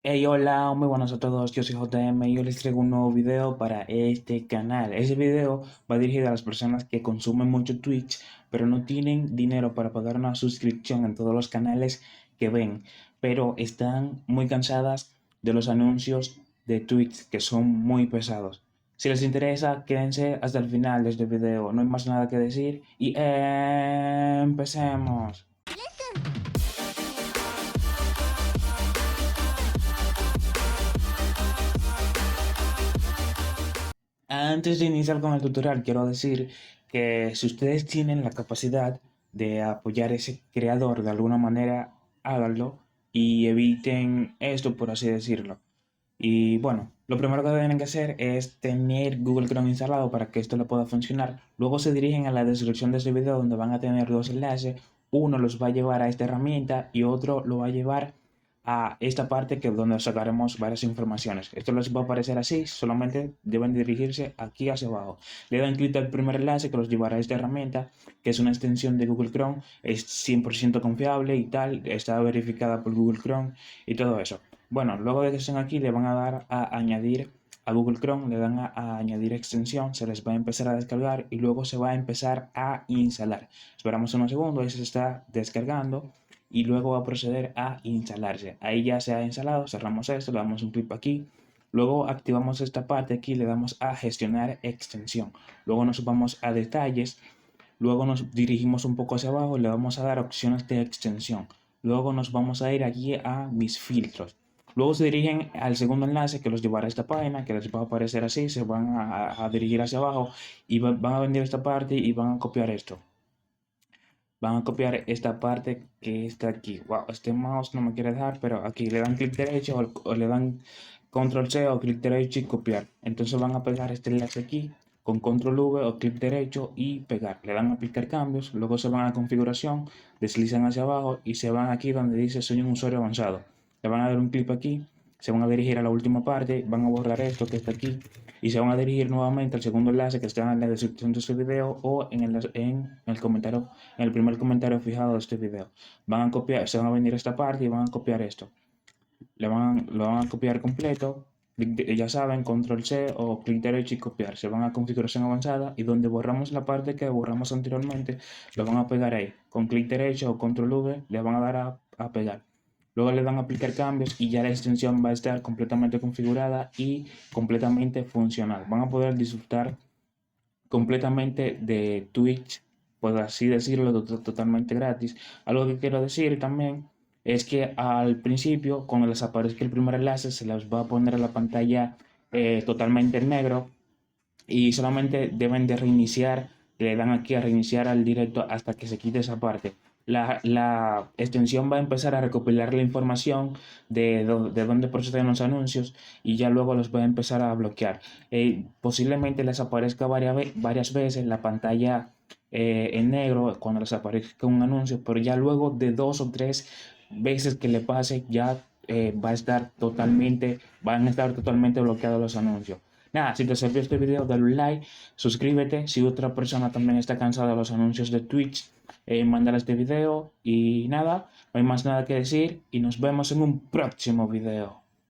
Hey, hola, muy buenas a todos, yo soy JM y hoy les traigo un nuevo video para este canal. Ese video va dirigido a las personas que consumen mucho Twitch, pero no tienen dinero para pagar una suscripción en todos los canales que ven, pero están muy cansadas de los anuncios de Twitch que son muy pesados. Si les interesa, quédense hasta el final de este video, no hay más nada que decir y empecemos. Antes de iniciar con el tutorial, quiero decir que si ustedes tienen la capacidad de apoyar a ese creador de alguna manera, háganlo y eviten esto, por así decirlo. Y bueno, lo primero que tienen que hacer es tener Google Chrome instalado para que esto le pueda funcionar. Luego se dirigen a la descripción de este video donde van a tener dos enlaces. Uno los va a llevar a esta herramienta y otro lo va a llevar a esta parte que donde sacaremos varias informaciones. Esto les va a aparecer así, solamente deben dirigirse aquí hacia abajo. Le dan clic al primer enlace que los llevará a esta herramienta, que es una extensión de Google Chrome, es 100% confiable y tal, está verificada por Google Chrome y todo eso. Bueno, luego de que estén aquí le van a dar a añadir a Google Chrome, le dan a añadir extensión, se les va a empezar a descargar y luego se va a empezar a instalar. Esperamos unos segundos, ahí se está descargando y luego va a proceder a instalarse. Ahí ya se ha instalado, cerramos esto, le damos un clic aquí. Luego activamos esta parte aquí, le damos a gestionar extensión. Luego nos vamos a detalles. Luego nos dirigimos un poco hacia abajo y le vamos a dar opciones de extensión. Luego nos vamos a ir aquí a mis filtros. Luego se dirigen al segundo enlace que los llevará a esta página, que les va a aparecer así, se van a dirigir hacia abajo y van a venir a esta parte y van a copiar esto. Van a copiar esta parte que está aquí. Wow, este mouse no me quiere dejar, pero aquí le dan clic derecho o le dan control C o clic derecho y copiar. Entonces van a pegar este enlace aquí con control V o clic derecho y pegar. Le dan a aplicar cambios, luego se van a configuración, deslizan hacia abajo y se van aquí donde dice soy un usuario avanzado. Le van a dar un clic aquí, se van a dirigir a la última parte, van a borrar esto que está aquí y se van a dirigir nuevamente al segundo enlace que está en la descripción de este video o en el comentario, en el primer comentario fijado de este video. Van a copiar, se van a venir a esta parte y van a copiar esto. Lo van a copiar completo. Ya saben, control C o clic derecho y copiar. Se van a configuración avanzada y donde borramos la parte que borramos anteriormente, lo van a pegar ahí. Con clic derecho o control V le van a dar a pegar. Luego le dan a aplicar cambios y ya la extensión va a estar completamente configurada y completamente funcional. Van a poder disfrutar completamente de Twitch, por así decirlo, totalmente gratis. Algo que quiero decir también es que al principio, cuando les aparezca el primer enlace, se les va a poner a la pantalla totalmente en negro y solamente deben de reiniciar, le dan aquí a reiniciar al directo hasta que se quite esa parte. La extensión va a empezar a recopilar la información de dónde proceden los anuncios y ya luego los va a empezar a bloquear. Posiblemente les aparezca varias veces la pantalla en negro cuando les aparezca un anuncio, pero ya luego de dos o tres veces que le pase ya van a estar totalmente bloqueados los anuncios. Nada, si te sirvió este video, dale un like, suscríbete. Si otra persona también está cansada de los anuncios de Twitch, mándale este video. Y nada, no hay más nada que decir y nos vemos en un próximo video.